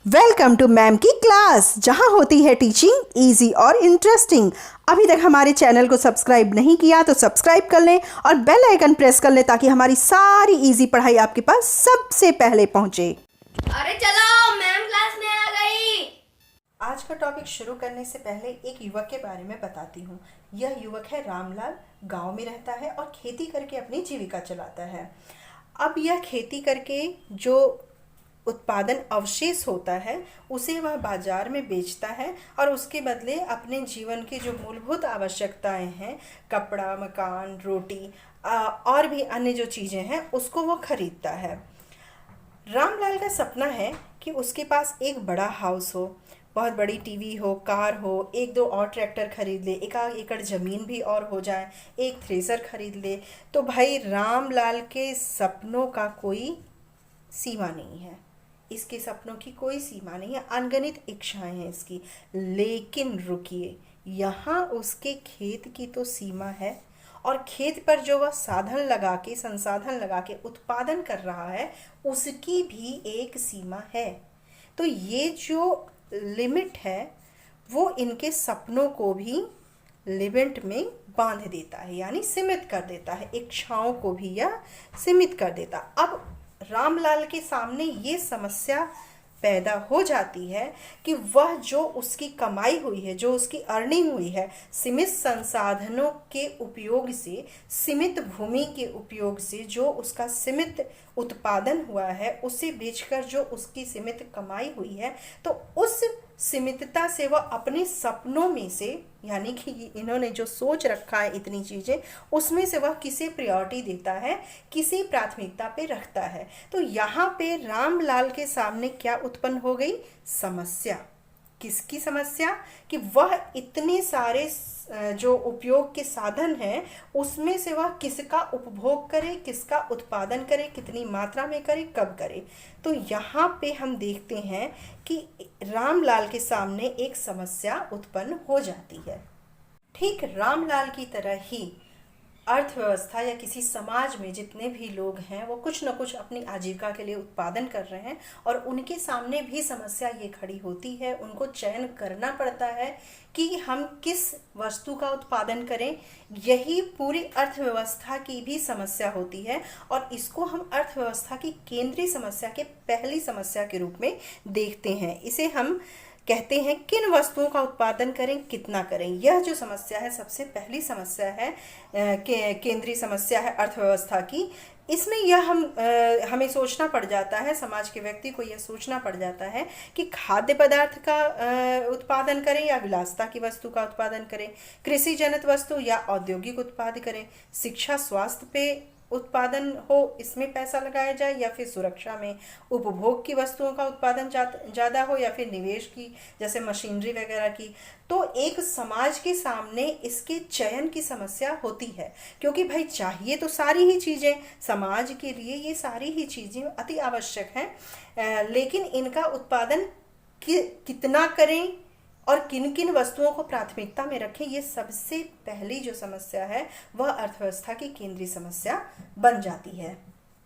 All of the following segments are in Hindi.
वेलकम टू मैम की क्लास, जहां होती है टीचिंग इजी और इंटरेस्टिंग। अभी तक हमारे चैनल को सब्सक्राइब नहीं किया तो सब्सक्राइब कर लें और बेल आइकन प्रेस कर लें ताकि हमारी सारी इजी पढ़ाई आपके पास सबसे पहले पहुंचे। अरे चलो, मैम क्लास में आ गई। आज का टॉपिक शुरू करने से पहले एक युवक के बारे में बताती हूँ। यह युवक है रामलाल। गांव में रहता है और खेती करके अपनी जीविका चलाता है। अब यह खेती करके जो उत्पादन अवशेष होता है उसे वह बाजार में बेचता है और उसके बदले अपने जीवन की जो मूलभूत आवश्यकताएं हैं, कपड़ा, मकान, रोटी और भी अन्य जो चीज़ें हैं उसको वो खरीदता है। रामलाल का सपना है कि उसके पास एक बड़ा हाउस हो, बहुत बड़ी टीवी हो, कार हो, एक दो और ट्रैक्टर खरीद ले, एक आध एकड़ ज़मीन भी और हो जाए, एक थ्रेसर खरीद ले। तो भाई रामलाल के सपनों का कोई सीमा नहीं है, इसके सपनों की कोई सीमा नहीं है, अनगिनत इच्छाएं हैं इसकी। लेकिन रुकिए, यहाँ उसके खेत की तो सीमा है और खेत पर जो वह साधन लगा के, संसाधन लगा के उत्पादन कर रहा है उसकी भी एक सीमा है। तो ये जो लिमिट है वो इनके सपनों को भी लिमिट में बांध देता है, यानी सीमित कर देता है, इच्छाओं को भी यह सीमित कर देता। अब रामलाल के सामने ये समस्या पैदा हो जाती है कि वह जो उसकी कमाई हुई है, जो उसकी अर्निंग हुई है, सीमित संसाधनों के उपयोग से, सीमित भूमि के उपयोग से जो उसका सीमित उत्पादन हुआ है, उसे बेचकर जो उसकी सीमित कमाई हुई है, तो उस सीमितता से वह अपने सपनों में से, यानी कि इन्होंने जो सोच रखा है इतनी चीज़ें, उसमें से वह किसे प्रायोरिटी देता है, किसे प्राथमिकता पे रखता है। तो यहाँ पे रामलाल के सामने क्या उत्पन्न हो गई समस्या। किसकी समस्या? कि वह इतने सारे जो उपयोग के साधन हैं उसमें से वह किसका उपभोग करे, किसका उत्पादन करे, कितनी मात्रा में करे, कब करे। तो यहाँ पे हम देखते हैं कि रामलाल के सामने एक समस्या उत्पन्न हो जाती है। ठीक रामलाल की तरह ही अर्थव्यवस्था या किसी समाज में जितने भी लोग हैं वो कुछ न कुछ अपनी आजीविका के लिए उत्पादन कर रहे हैं और उनके सामने भी समस्या ये खड़ी होती है, उनको चयन करना पड़ता है कि हम किस वस्तु का उत्पादन करें। यही पूरी अर्थव्यवस्था की भी समस्या होती है और इसको हम अर्थव्यवस्था की केंद्रीय समस्या के पहली समस्या के रूप में देखते हैं। इसे हम कहते हैं किन वस्तुओं का उत्पादन करें, कितना करें। यह जो समस्या है सबसे पहली समस्या है, केंद्रीय समस्या है अर्थव्यवस्था की। इसमें यह हमें सोचना पड़ जाता है, समाज के व्यक्ति को यह सोचना पड़ जाता है कि खाद्य पदार्थ का उत्पादन करें या विलासिता की वस्तु का उत्पादन करें, कृषि जनित वस्तु या औद्योगिक उत्पाद करें, शिक्षा स्वास्थ्य पे उत्पादन हो इसमें पैसा लगाया जाए या फिर सुरक्षा में, उपभोग की वस्तुओं का उत्पादन ज़्यादा हो या फिर निवेश की, जैसे मशीनरी वगैरह की। तो एक समाज के सामने इसके चयन की समस्या होती है, क्योंकि भाई चाहिए तो सारी ही चीज़ें, समाज के लिए ये सारी ही चीज़ें अति आवश्यक हैं, लेकिन इनका उत्पादन कितना करें और किन किन वस्तुओं को प्राथमिकता में रखें, ये सबसे पहली जो समस्या है वह अर्थव्यवस्था की केंद्रीय समस्या बन जाती है।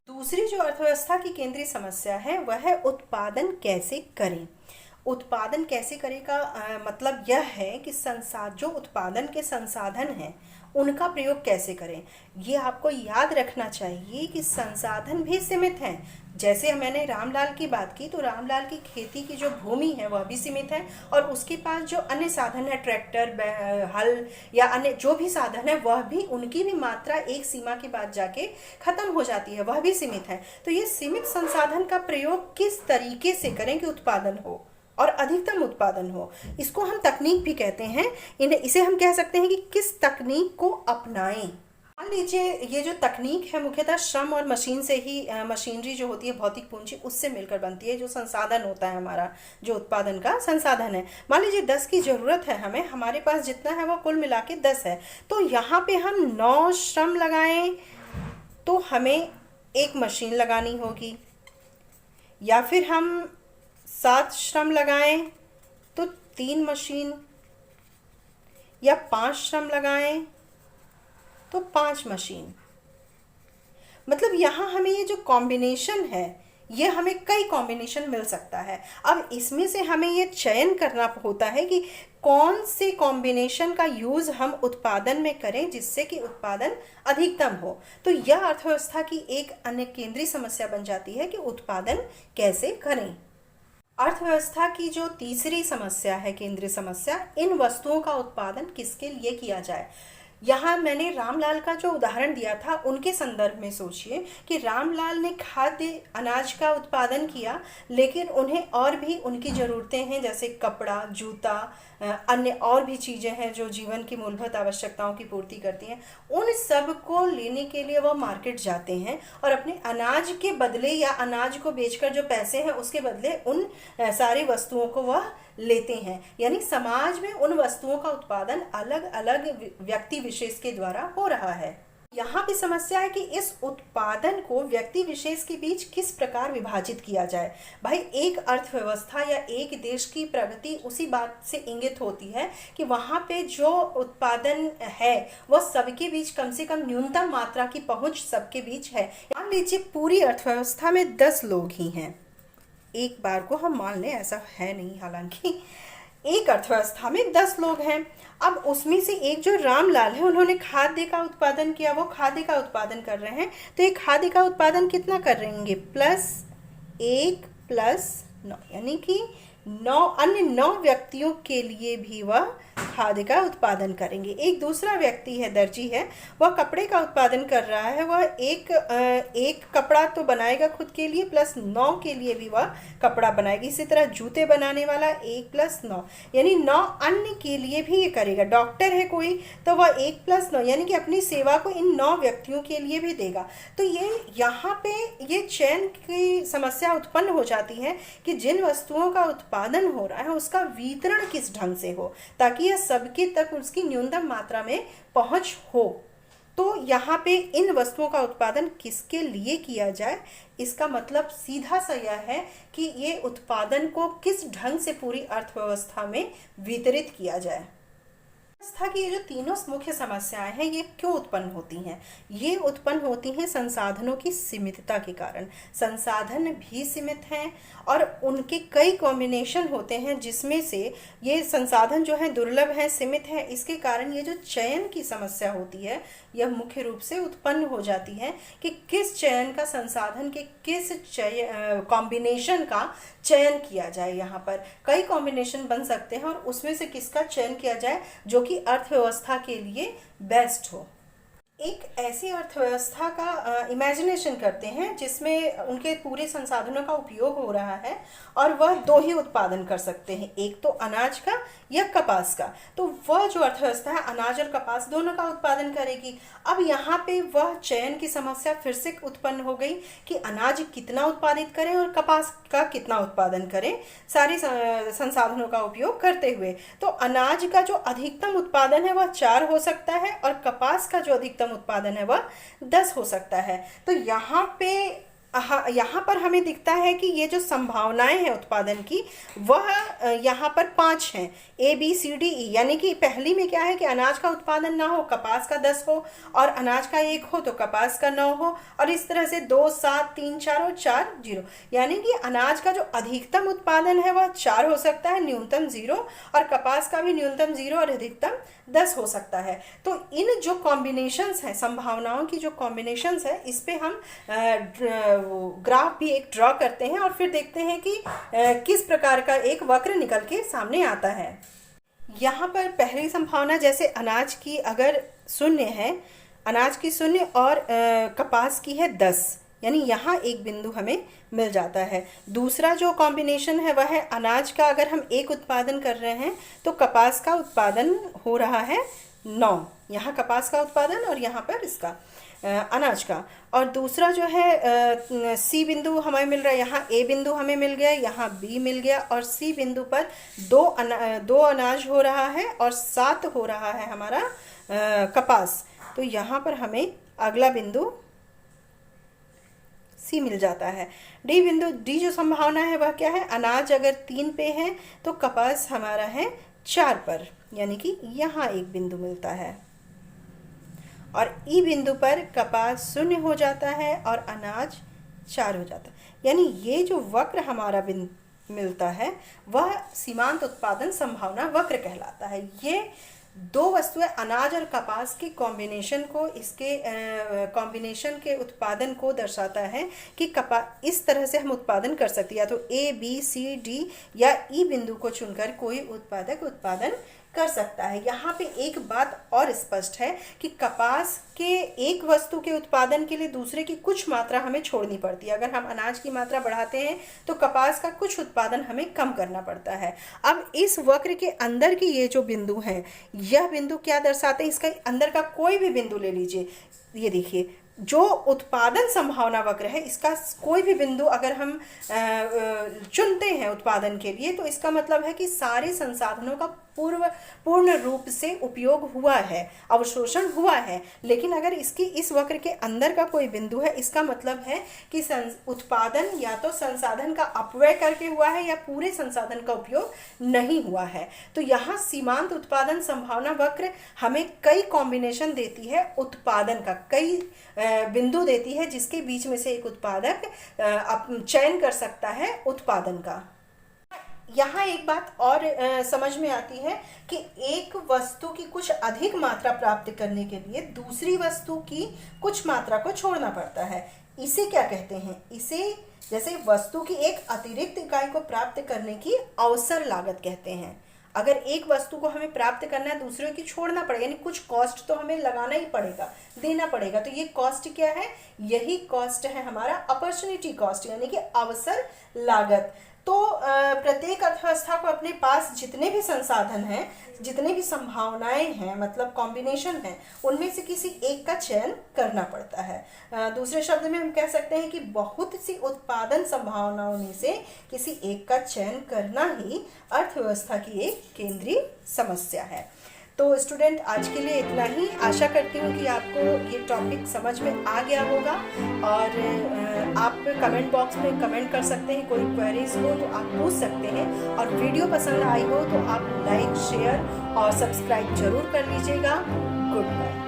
दूसरी जो अर्थव्यवस्था की केंद्रीय समस्या है वह है उत्पादन कैसे करें। उत्पादन कैसे करें का मतलब यह है कि जो उत्पादन के संसाधन हैं उनका प्रयोग कैसे करें। ये आपको याद रखना चाहिए कि संसाधन भी सीमित हैं। जैसे मैंने रामलाल की बात की तो रामलाल की खेती की जो भूमि है वह भी सीमित है और उसके पास जो अन्य साधन है, ट्रैक्टर, हल या अन्य जो भी साधन है, वह भी, उनकी भी मात्रा एक सीमा के बाद जाके खत्म हो जाती है, वह भी सीमित है। तो ये सीमित संसाधन का प्रयोग किस तरीके से करें कि उत्पादन हो और अधिकतम उत्पादन हो, इसको हम तकनीक भी कहते हैं। इसे हम कह सकते हैं कि किस तकनीक को अपनाएं। मान लीजिए ये जो तकनीक है मुख्यतः श्रम और मशीन से ही, मशीनरी जो होती है, भौतिक पूंजी, उससे मिलकर बनती है। जो संसाधन होता है हमारा, जो उत्पादन का संसाधन है, मान लीजिए 10 की ज़रूरत है हमें, हमारे पास जितना है वो कुल मिला के 10 है। तो यहाँ पे हम 9 श्रम लगाएं तो हमें एक मशीन लगानी होगी, या फिर हम 7 श्रम लगाएं तो 3 मशीन, या 5 श्रम लगाएं तो 5 मशीन। मतलब यहाँ हमें ये जो कॉम्बिनेशन है ये हमें कई कॉम्बिनेशन मिल सकता है। अब इसमें से हमें ये चयन करना होता है कि कौन से कॉम्बिनेशन का यूज़ हम उत्पादन में करें जिससे कि उत्पादन अधिकतम हो। तो यह अर्थव्यवस्था की एक अन्य केंद्रीय समस्या बन जाती है कि उत्पादन कैसे करें। अर्थव्यवस्था की जो तीसरी समस्या है, केंद्रीय समस्या, इन वस्तुओं का उत्पादन किसके लिए किया जाए। यहाँ मैंने रामलाल का जो उदाहरण दिया था उनके संदर्भ में सोचिए कि रामलाल ने खाद्य अनाज का उत्पादन किया, लेकिन उन्हें और भी उनकी ज़रूरतें हैं, जैसे कपड़ा, जूता, अन्य और भी चीज़ें हैं जो जीवन की मूलभूत आवश्यकताओं की पूर्ति करती हैं। उन सब को लेने के लिए वह मार्केट जाते हैं और अपने अनाज के बदले या अनाज को बेचकर जो पैसे हैं उसके बदले उन सारी वस्तुओं को वह लेते हैं। यानी समाज में उन वस्तुओं का उत्पादन अलग अलग व्यक्ति विशेष के द्वारा हो रहा है। यहाँ भी समस्या है कि इस उत्पादन को व्यक्ति विशेष के बीच किस प्रकार विभाजित किया जाए। भाई, एक अर्थव्यवस्था या एक देश की प्रगति उसी बात से इंगित होती है कि वहाँ पे जो उत्पादन है वह सबके बीच कम से कम न्यूनतम मात्रा की पहुँच सबके बीच है। मान लीजिए पूरी अर्थव्यवस्था में 10 लोग ही हैं, एक बार को हम मान लें, ऐसा है नहीं, हालांकि एक अर्थव्यवस्था में 10 लोग हैं। अब उसमें से एक जो रामलाल है, उन्होंने खाद्य का उत्पादन किया, वो खाद्य का उत्पादन कर रहे हैं। तो ये खाद्य का उत्पादन कितना कर रहेंगे, +1 + 9, यानी कि 9 अन्य 9 व्यक्तियों के लिए भी वह खाद्य का उत्पादन करेंगे। एक दूसरा व्यक्ति है, दर्जी है, वह कपड़े का उत्पादन कर रहा है। वह एक कपड़ा तो बनाएगा खुद के लिए, +9 के लिए भी वह कपड़ा बनाएगी। इसी तरह जूते बनाने वाला 1 + 9, यानी 9 अन्य के लिए भी ये करेगा। डॉक्टर है कोई, तो वह 1 + 9 यानी कि अपनी सेवा को इन 9 व्यक्तियों के लिए भी देगा। तो ये यहाँ पे ये चयन की समस्या उत्पन्न हो जाती है कि जिन वस्तुओं का उत्पादन हो रहा है उसका वितरण किस ढंग से हो ताकि यह सबके तक उसकी न्यूनतम मात्रा में पहुंच हो। तो यहाँ पे इन वस्तुओं का उत्पादन किसके लिए किया जाए, इसका मतलब सीधा सा यह है कि ये उत्पादन को किस ढंग से पूरी अर्थव्यवस्था में वितरित किया जाए। अर्थव्यवस्था की ये जो तीनों मुख्य समस्याएं हैं, ये क्यों उत्पन्न होती हैं? ये उत्पन्न होती हैं संसाधनों की सीमितता के कारण। संसाधन भी सीमित हैं और उनके कई कॉम्बिनेशन होते हैं, जिसमें से ये संसाधन जो है दुर्लभ है, सीमित है। इसके कारण ये जो चयन की समस्या होती है यह मुख्य रूप से उत्पन्न हो जाती है कि किस चयन का, संसाधन के किस कॉम्बिनेशन का चयन किया जाए। यहाँ पर कई कॉम्बिनेशन बन सकते हैं और उसमें से किसका चयन किया जाए जो कि अर्थव्यवस्था के लिए बेस्ट हो। एक ऐसी अर्थव्यवस्था का इमेजिनेशन करते हैं जिसमें उनके पूरे संसाधनों का उपयोग हो रहा है और वह 2 ही उत्पादन कर सकते हैं, एक तो अनाज का या कपास का। तो वह जो अर्थव्यवस्था है अनाज और कपास दोनों का उत्पादन करेगी। अब यहाँ पे वह चयन की समस्या फिर से उत्पन्न हो गई कि अनाज कितना उत्पादित करें और कपास का कितना उत्पादन करें, सारे संसाधनों का उपयोग करते हुए। तो अनाज का जो अधिकतम उत्पादन है वह 4 हो सकता है और कपास का जो अधिकतम उत्पादन है वह 10 हो सकता है। तो यहाँ पर हमें दिखता है कि ये जो संभावनाएं हैं उत्पादन की वह यहाँ पर 5 हैं, ABCDE। यानी कि पहली में क्या है कि अनाज का उत्पादन ना हो, कपास का 10 हो, और अनाज का 1 हो तो कपास का 9 हो, और इस तरह से 2, 7, 3, 4 और 4, 0। यानी कि अनाज का जो अधिकतम उत्पादन है वह 4 हो सकता है, न्यूनतम 0, और कपास का भी न्यूनतम 0 और अधिकतम 10 हो सकता है। तो इन जो कॉम्बिनेशंस हैं, संभावनाओं की जो कॉम्बिनेशंस है, इस पे हम ग्राफ भी एक ड्रॉ करते हैं और फिर देखते हैं कि किस प्रकार का एक वक्र निकल के सामने आता है। यहाँ पर पहली संभावना, जैसे अनाज की अगर 0 है, अनाज की 0 और कपास की है 10, यानी यहाँ एक बिंदु हमें मिल जाता है। दूसरा जो कॉम्बिनेशन है वह है अनाज का अगर हम 1 उत्पादन कर रहे हैं तो कपास का उत्पादन हो रहा है 9, यहाँ कपास का उत्पादन और यहाँ पर इसका अनाज का। और दूसरा जो है सी बिंदु हमें मिल रहा है, यहाँ ए बिंदु हमें मिल गया, यहाँ बी मिल गया, और सी बिंदु पर 2 अनाज हो रहा है और 7 हो रहा है हमारा कपास। तो यहाँ पर हमें अगला बिंदु सी मिल जाता है। डी बिंदु, डी जो संभावना है वह क्या है, अनाज अगर 3 पे है तो कपास हमारा है 4 पर, यानी कि यहाँ एक बिंदु मिलता है। और ई बिंदु पर कपास 0 हो जाता है और अनाज 4 हो जाता है। यानी ये जो वक्र हमारा मिलता है वह सीमांत उत्पादन संभावना वक्र कहलाता है। ये दो वस्तुएं अनाज और कपास के कॉम्बिनेशन को, इसके कॉम्बिनेशन के उत्पादन को दर्शाता है कि इस तरह से हम उत्पादन कर सकते हैं, या तो ए बी सी डी या ई बिंदु को चुनकर कोई उत्पादक उत्पादन कर सकता है। यहाँ पे एक बात और स्पष्ट है कि कपास के एक वस्तु के उत्पादन के लिए दूसरे की कुछ मात्रा हमें छोड़नी पड़ती है। अगर हम अनाज की मात्रा बढ़ाते हैं तो कपास का कुछ उत्पादन हमें कम करना पड़ता है। अब इस वक्र के अंदर की ये जो बिंदु है, यह बिंदु क्या दर्शाते हैं? इसका अंदर का कोई भी बिंदु ले लीजिए, ये देखिए जो उत्पादन संभावना वक्र है, इसका कोई भी बिंदु अगर हम चुनते हैं उत्पादन के लिए, तो इसका मतलब है कि सारे संसाधनों का पूर्ण रूप से उपयोग हुआ है, अवशोषण हुआ है। लेकिन अगर इस वक्र के अंदर का कोई बिंदु है, इसका मतलब है कि उत्पादन या तो संसाधन का अपव्यय करके हुआ है या पूरे संसाधन का उपयोग नहीं हुआ है। तो यहाँ सीमांत उत्पादन संभावना वक्र हमें कई कॉम्बिनेशन देती है उत्पादन का, कई बिंदु देती है जिसके बीच में से एक उत्पादक चयन कर सकता है उत्पादन का। यहाँ एक बात और समझ में आती है कि एक वस्तु की कुछ अधिक मात्रा प्राप्त करने के लिए दूसरी वस्तु की कुछ मात्रा को छोड़ना पड़ता है। इसे क्या कहते हैं? इसे जैसे वस्तु की एक अतिरिक्त इकाई को प्राप्त करने की अवसर लागत कहते हैं। अगर एक वस्तु को हमें प्राप्त करना है, दूसरे की छोड़ना पड़ेगा, यानी कुछ कॉस्ट तो हमें लगाना ही पड़ेगा, देना पड़ेगा। तो ये कॉस्ट क्या है? यही कॉस्ट है हमारा अपॉर्चुनिटी कॉस्ट, यानी कि अवसर लागत। तो प्रत्येक अर्थव्यवस्था को अपने पास जितने भी संसाधन हैं, जितने भी संभावनाएं हैं, मतलब कॉम्बिनेशन है, उनमें से किसी एक का चयन करना पड़ता है। दूसरे शब्द में हम कह सकते हैं कि बहुत सी उत्पादन संभावनाओं में से किसी एक का चयन करना ही अर्थव्यवस्था की एक केंद्रीय समस्या है। तो स्टूडेंट, आज के लिए इतना ही। आशा करती हूँ कि आपको ये टॉपिक समझ में आ गया होगा, और आप कमेंट बॉक्स में कमेंट कर सकते हैं। कोई क्वेरीज हो तो आप पूछ सकते हैं, और वीडियो पसंद आई हो तो आप लाइक, शेयर और सब्सक्राइब जरूर कर लीजिएगा। Good bye.